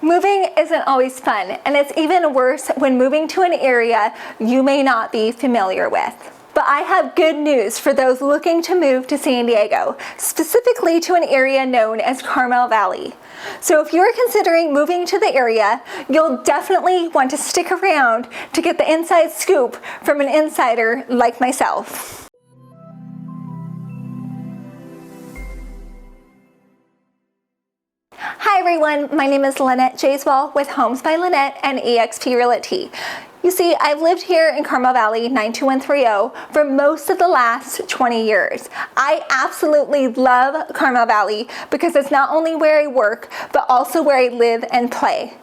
Moving isn't always fun, and it's even worse when moving to an area you may not be familiar with. But I have good news for those looking to move to San Diego, specifically to an area known as Carmel Valley. So if you're considering moving to the area, you'll definitely want to stick around to get the inside scoop from an insider like myself. Hi everyone, my name is Lynette Jayswell with Homes by Lynette and eXp Realty. You see, I've lived here in Carmel Valley 92130 for most of the last 20 years. I absolutely love Carmel Valley because it's not only where I work, but also where I live and play.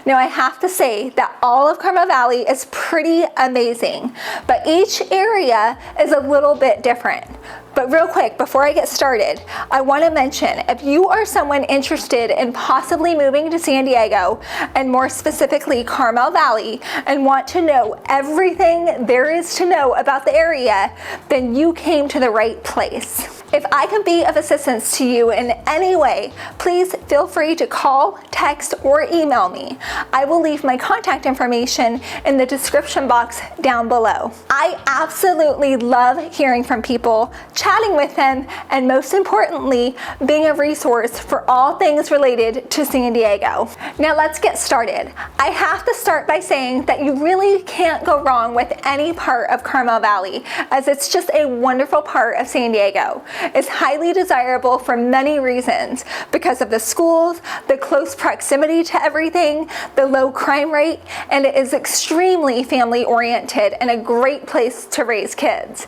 Now I have to say that all of Carmel Valley is pretty amazing, but each area is a little bit different. But real quick, before I get started, I want to mention if you are someone interested in possibly moving to San Diego, and more specifically Carmel Valley, and want to know everything there is to know about the area, then you came to the right place. If I can be of assistance to you in any way, please feel free to call, text, or email me. I will leave my contact information in the description box down below. I absolutely love hearing from people, chatting with them, and most importantly, being a resource for all things related to San Diego. Now let's get started. I have to start by saying that you really can't go wrong with any part of Carmel Valley, as it's just a wonderful part of San Diego. It's highly desirable for many reasons, because of the schools, the close proximity to everything, the low crime rate, and it is extremely family oriented and a great place to raise kids.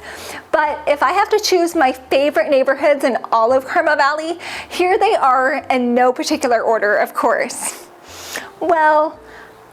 But if I have to choose my favorite neighborhoods in all of Carmel Valley, here they are in no particular order, of course. Well,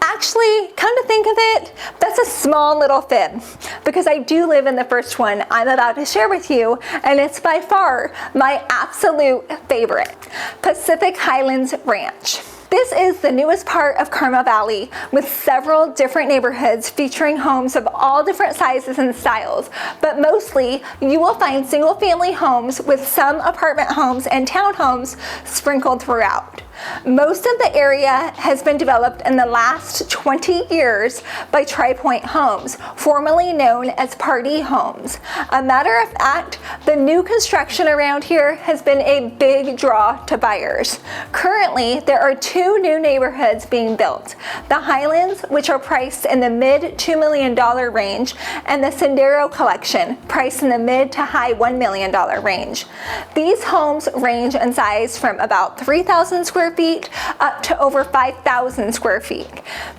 actually, come to think of it, that's a small little fib, because I do live in the first one I'm about to share with you, and it's by far my absolute favorite, Pacific Highlands Ranch. This is the newest part of Carmel Valley, with several different neighborhoods featuring homes of all different sizes and styles, but mostly you will find single family homes with some apartment homes and townhomes sprinkled throughout. Most of the area has been developed in the last 20 years by Tri-Pointe Homes, formerly known as Pardee Homes. A matter of fact, the new construction around here has been a big draw to buyers. Currently, there are two new neighborhoods being built: the Highlands, which are priced in the mid $2 million range, and the Sendero Collection, priced in the mid to high $1 million range. These homes range in size from about 3,000 square feet up to over 5,000 square feet.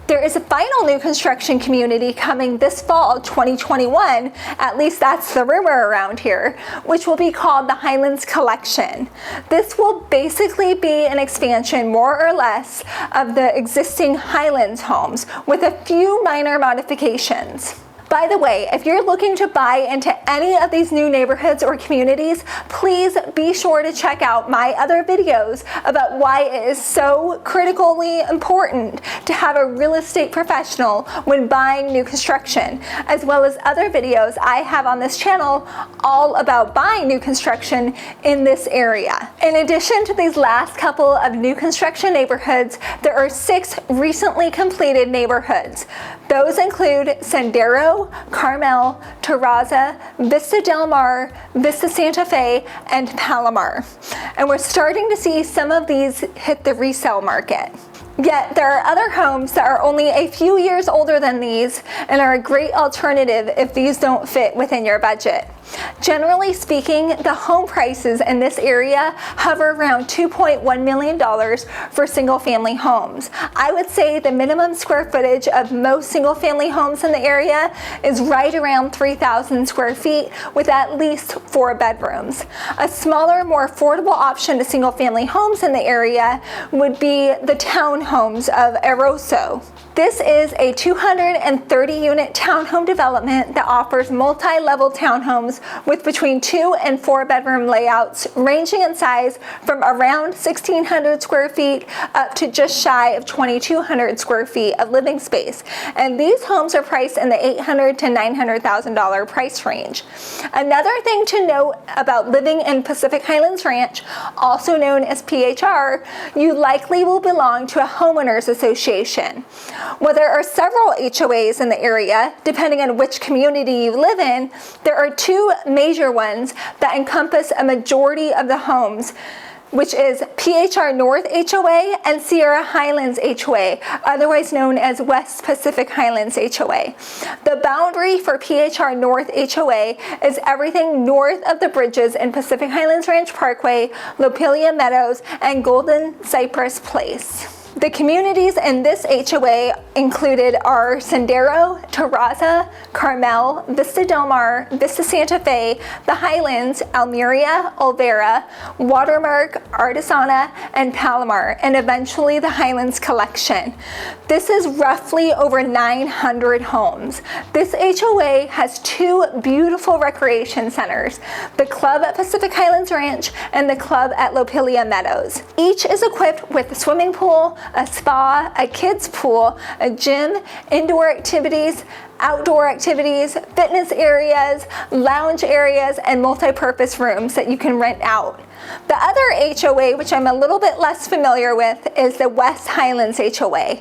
There is a final new construction community coming this fall 2021, at least that's the rumor around here, which will be called the Highlands Collection. This will basically be an expansion, more or less, of the existing Highlands homes with a few minor modifications. By the way, if you're looking to buy into any of these new neighborhoods or communities, please be sure to check out my other videos about why it is so critically important to have a real estate professional when buying new construction, as well as other videos I have on this channel all about buying new construction in this area. In addition to these last couple of new construction neighborhoods, there are 6 recently completed neighborhoods. Those include Sendero, Carmel, Terraza, Vista Del Mar, Vista Santa Fe, and Palomar. And we're starting to see some of these hit the resale market. Yet there are other homes that are only a few years older than these and are a great alternative if these don't fit within your budget. Generally speaking, the home prices in this area hover around $2.1 million for single family homes. I would say the minimum square footage of most single family homes in the area is right around 3,000 square feet with at least 4 bedrooms. A smaller, more affordable option to single family homes in the area would be the townhomes of Eroso. This is a 230 unit townhome development that offers multi-level townhomes homes with between 2 and 4 bedroom layouts, ranging in size from around 1,600 square feet up to just shy of 2,200 square feet of living space. And these homes are priced in the $800,000 to $900,000 price range. Another thing to note about living in Pacific Highlands Ranch, also known as PHR, you likely will belong to a homeowners association. While there are several HOAs in the area, depending on which community you live in, there are 2 major ones that encompass a majority of the homes, which is PHR North HOA and Sierra Highlands HOA, otherwise known as West Pacific Highlands HOA. The boundary for PHR North HOA is everything north of the bridges in Pacific Highlands Ranch Parkway, Lopelia Meadows, and Golden Cypress Place. The communities in this HOA included are Sendero, Terraza, Carmel, Vista Del Mar, Vista Santa Fe, the Highlands, Almeria, Olvera, Watermark, Artisana, and Palomar, and eventually the Highlands Collection. This is roughly over 900 homes. This HOA has 2 beautiful recreation centers, the club at Pacific Highlands Ranch and the club at Lopelia Meadows. Each is equipped with a swimming pool, a spa, a kids pool, a gym, indoor activities, outdoor activities, fitness areas, lounge areas, and multi-purpose rooms that you can rent out. The other HOA, which I'm a little bit less familiar with, is the West Highlands HOA.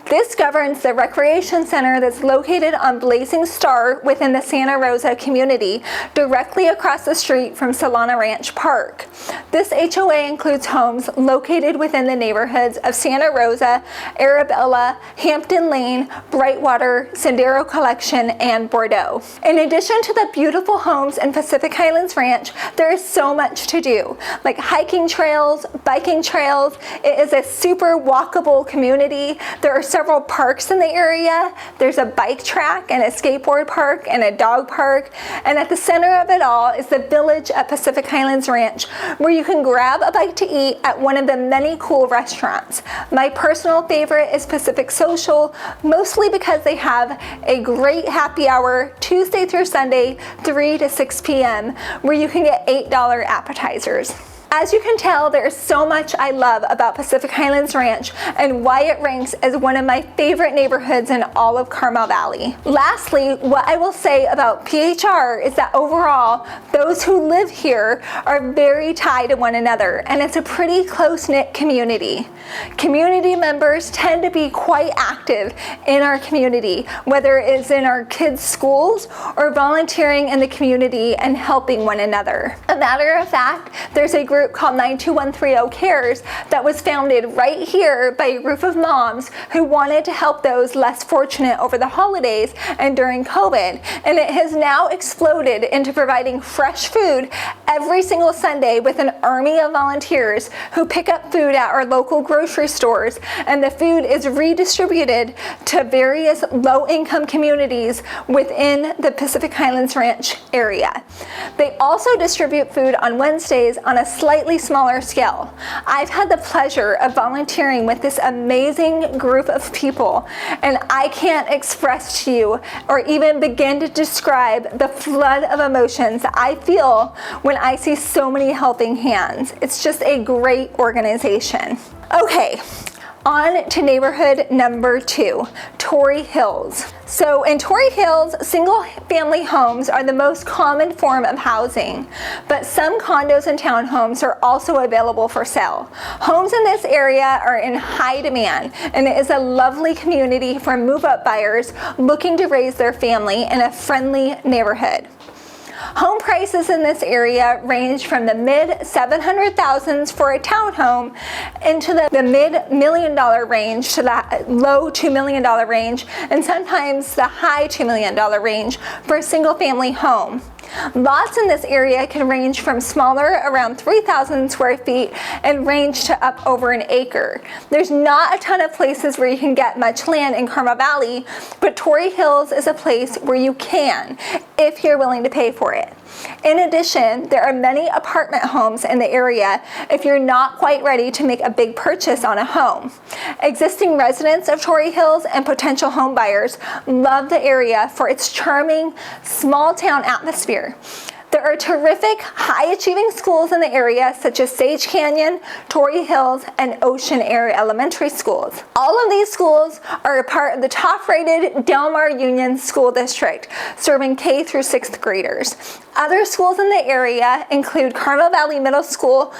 This governs the recreation center that's located on Blazing Star within the Santa Rosa community, directly across the street from Solana Ranch Park. This HOA includes homes located within the neighborhoods of Santa Rosa, Arabella, Hampton Lane, Brightwater, Sendero Collection, and Bordeaux. In addition to the beautiful homes in Pacific Highlands Ranch, there is so much to do, like hiking trails, biking trails. It is a super walkable community. There are several parks in the area. There's a bike track and a skateboard park and a dog park. And at the center of it all is the village at Pacific Highlands Ranch, where you can grab a bite to eat at one of the many cool restaurants. My personal favorite is Pacific Social, mostly because they have a great happy hour Tuesday through Sunday, 3 to 6 p.m., where you can get $8 appetizers. As you can tell, there is so much I love about Pacific Highlands Ranch and why it ranks as one of my favorite neighborhoods in all of Carmel Valley. Lastly, what I will say about PHR is that overall, those who live here are very tied to one another, and it's a pretty close-knit community. Community members tend to be quite active in our community, whether it is in our kids' schools or volunteering in the community and helping one another. A matter of fact, there's a group called 92130 Cares that was founded right here by a group of moms who wanted to help those less fortunate over the holidays and during COVID, and it has now exploded into providing fresh food every single Sunday with an army of volunteers who pick up food at our local grocery stores, and the food is redistributed to various low-income communities within the Pacific Highlands Ranch area. They also distribute food on Wednesdays on a slightly smaller scale. I've had the pleasure of volunteering with this amazing group of people, and I can't express to you or even begin to describe the flood of emotions that I feel when I see so many helping hands. It's just a great organization. Okay, on to neighborhood number 2, Torrey Hills. So in Torrey Hills, single-family homes are the most common form of housing, but some condos and townhomes are also available for sale. Homes in this area are in high demand, and it is a lovely community for move-up buyers looking to raise their family in a friendly neighborhood. Home prices in this area range from the mid-$700,000s for a townhome into the mid-$1 million range to the low $2 million range, and sometimes the high $2 million range for a single-family home. Lots in this area can range from smaller, around 3,000 square feet, and range to up over an acre. There's not a ton of places where you can get much land in Carmel Valley, but Torrey Hills is a place where you can, if you're willing to pay for it. In addition, there are many apartment homes in the area if you're not quite ready to make a big purchase on a home. Existing residents of Torrey Hills and potential home buyers love the area for its charming, small town atmosphere. There are terrific high-achieving schools in the area such as Sage Canyon, Torrey Hills, and Ocean Air Elementary Schools. All of these schools are a part of the top-rated Del Mar Union School District, serving K through 6th graders. Other schools in the area include Carmel Valley Middle School,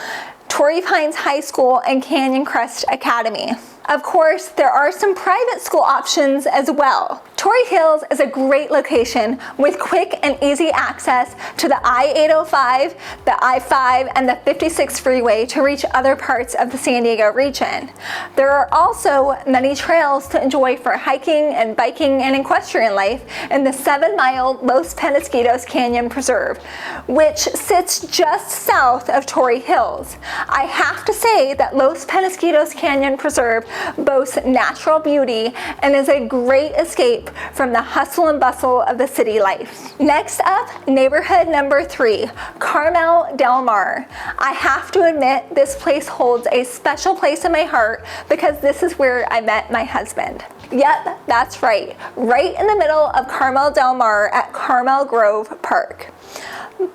Torrey Pines High School, and Canyon Crest Academy. Of course, there are some private school options as well. Torrey Hills is a great location with quick and easy access to the I-805, the I-5, and the 56 freeway to reach other parts of the San Diego region. There are also many trails to enjoy for hiking and biking and equestrian life in the 7-mile Los Penasquitos Canyon Preserve, which sits just south of Torrey Hills. I have to say that Los Penasquitos Canyon Preserve boasts natural beauty and is a great escape from the hustle and bustle of the city life. Next up, neighborhood number 3, Carmel Del Mar. I have to admit, this place holds a special place in my heart because this is where I met my husband. Yep, that's right in the middle of Carmel Del Mar at Carmel Grove Park.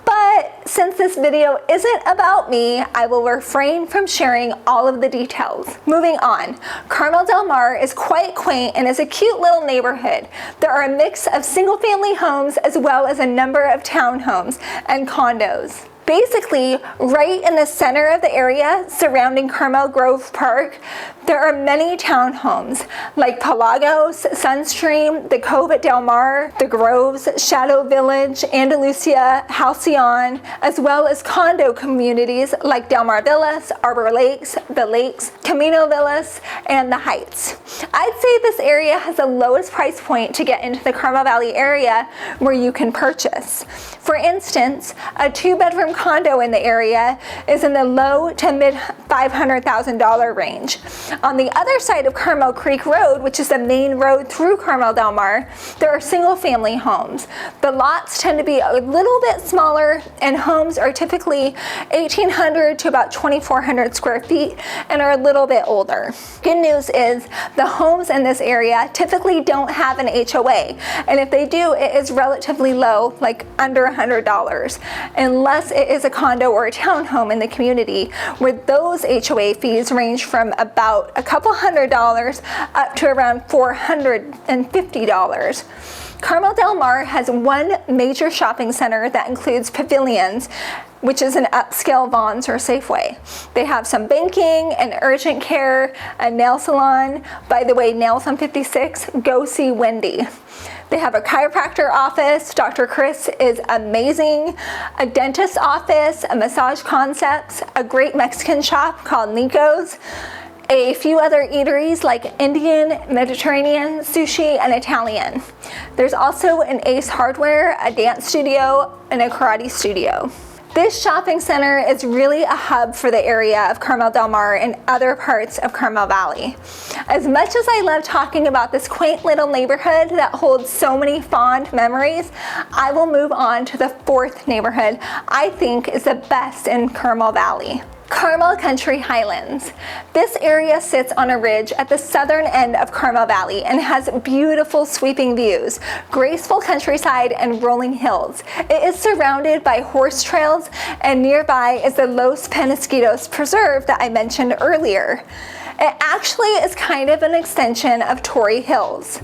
But since this video isn't about me, I will refrain from sharing all of the details. Moving on, Carmel Del Mar is quite quaint and is a cute little neighborhood. There are a mix of single-family homes as well as a number of townhomes and condos. Basically, right in the center of the area surrounding Carmel Grove Park, there are many townhomes like Pelagos, Sunstream, the Cove at Del Mar, the Groves, Shadow Village, Andalusia, Halcyon, as well as condo communities like Del Mar Villas, Arbor Lakes, The Lakes, Camino Villas, and The Heights. I'd say this area has the lowest price point to get into the Carmel Valley area where you can purchase. For instance, a 2-bedroom condo in the area is in the low to mid $500,000 range. On the other side of Carmel Creek Road, which is the main road through Carmel Del Mar, there are single-family homes. The lots tend to be a little bit smaller, and homes are typically 1,800 to about 2,400 square feet and are a little bit older. Good news is the homes in this area typically don't have an HOA, and if they do, it is relatively low, like under $100, unless it is a condo or a townhome in the community, where those HOA fees range from about a couple $100 up to around $450. Carmel Del Mar has one major shopping center that includes pavilions, which is an upscale Vons or Safeway. They have some banking and urgent care, a nail salon. By the way, nails on 56, go see Wendy. They have a chiropractor office, Dr. Chris is amazing, a dentist office, a massage concepts, a great Mexican shop called Nico's, a few other eateries like Indian, Mediterranean, sushi, and Italian. There's also an Ace Hardware, a dance studio, and a karate studio. This shopping center is really a hub for the area of Carmel Del Mar and other parts of Carmel Valley. As much as I love talking about this quaint little neighborhood that holds so many fond memories, I will move on to the 4th neighborhood I think is the best in Carmel Valley. Carmel Country Highlands. This area sits on a ridge at the southern end of Carmel Valley and has beautiful sweeping views, graceful countryside, and rolling hills. It is surrounded by horse trails, and nearby is the Los Penasquitos Preserve that I mentioned earlier. It actually is kind of an extension of Torrey Hills.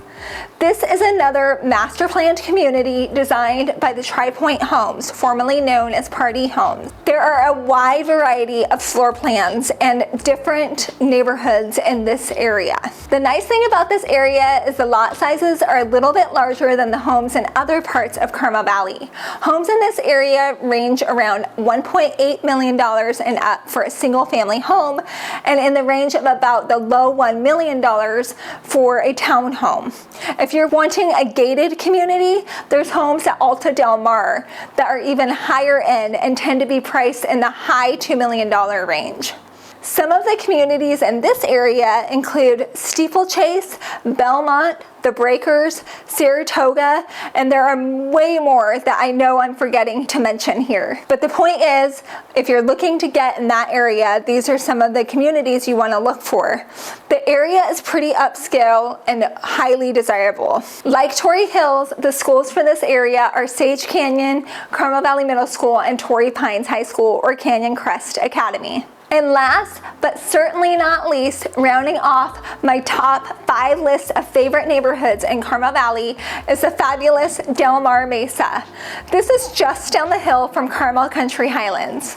This is another master planned community designed by the Tri-Point Homes, formerly known as Party Homes. There are a wide variety of floor plans and different neighborhoods in this area. The nice thing about this area is the lot sizes are a little bit larger than the homes in other parts of Carmel Valley. Homes in this area range around $1.8 million and up for a single family home, and in the range of about the low $1 million for a townhome. If you're wanting a gated community, there's homes at Alta Del Mar that are even higher end and tend to be priced in the high $2 million range. Some of the communities in this area include Steeplechase, Belmont, the Breakers, Saratoga, and there are way more that I know I'm forgetting to mention here. But the point is, if you're looking to get in that area, these are some of the communities you want to look for. The area is pretty upscale and highly desirable. Like Torrey Hills, the schools for this area are Sage Canyon, Carmel Valley Middle School, and Torrey Pines High School or Canyon Crest Academy. And last, but certainly not least, rounding off my top 5 list of favorite neighborhoods in Carmel Valley is the fabulous Del Mar Mesa. This is just down the hill from Carmel Country Highlands.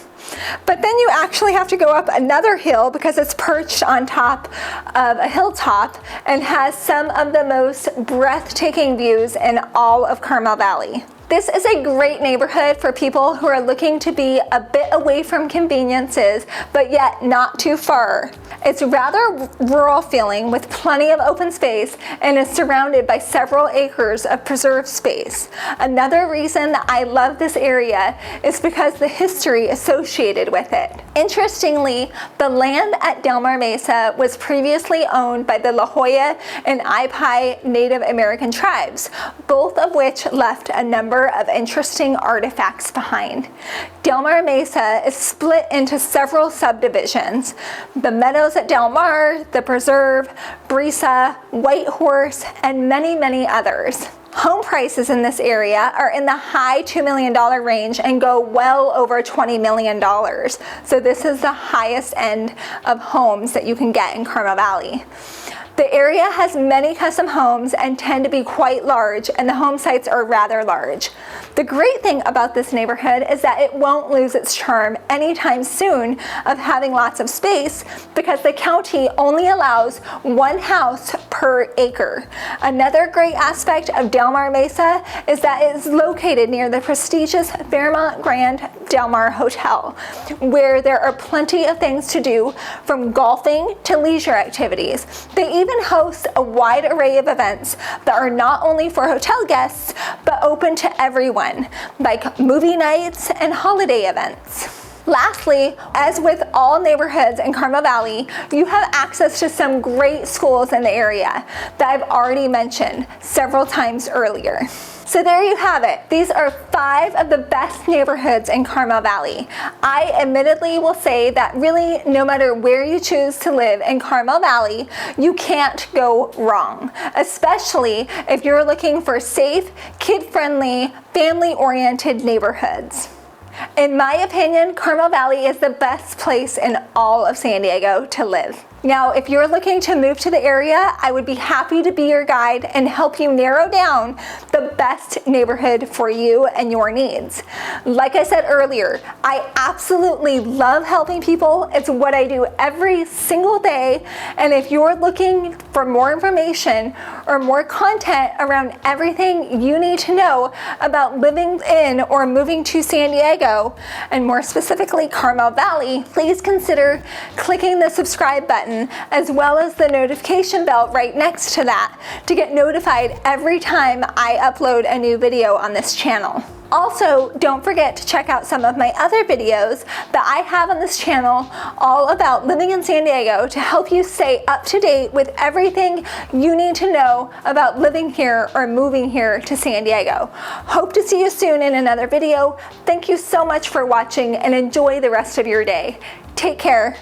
But then you actually have to go up another hill because it's perched on top of a hilltop and has some of the most breathtaking views in all of Carmel Valley. This is a great neighborhood for people who are looking to be a bit away from conveniences, but yet not too far. It's rather rural feeling with plenty of open space and is surrounded by several acres of preserved space. Another reason that I love this area is because the history associated with it. Interestingly, the land at Del Mar Mesa was previously owned by the La Jolla and Ipai Native American tribes, both of which left a number of interesting artifacts behind. Del Mar Mesa is split into several subdivisions: the Meadows at Del Mar, the Preserve, Brisa, White Horse, and many, many others. Home prices in this area are in the high $2 million range and go well over $20 million. So this is the highest end of homes that you can get in Carmel Valley. The area has many custom homes and tend to be quite large, and the home sites are rather large. The great thing about this neighborhood is that it won't lose its charm anytime soon of having lots of space because the county only allows 1 house per acre. Another great aspect of Del Mar Mesa is that it is located near the prestigious Fairmont Grand Del Mar Hotel, where there are plenty of things to do, from golfing to leisure activities. They even host a wide array of events that are not only for hotel guests, but open to everyone, like movie nights and holiday events. Lastly, as with all neighborhoods in Carmel Valley, you have access to some great schools in the area that I've already mentioned several times earlier. So there you have it. These are 5 of the best neighborhoods in Carmel Valley. I admittedly will say that really no matter where you choose to live in Carmel Valley, you can't go wrong, especially if you're looking for safe, kid-friendly, family-oriented neighborhoods. In my opinion, Carmel Valley is the best place in all of San Diego to live. Now, if you're looking to move to the area, I would be happy to be your guide and help you narrow down the best neighborhood for you and your needs. Like I said earlier, I absolutely love helping people. It's what I do every single day. And if you're looking for more information or more content around everything you need to know about living in or moving to San Diego, and more specifically Carmel Valley, please consider clicking the subscribe button as well as the notification bell right next to that to get notified every time I upload a new video on this channel. Also, don't forget to check out some of my other videos that I have on this channel all about living in San Diego to help you stay up to date with everything you need to know about living here or moving here to San Diego. Hope to see you soon in another video. Thank you so much for watching and enjoy the rest of your day. Take care.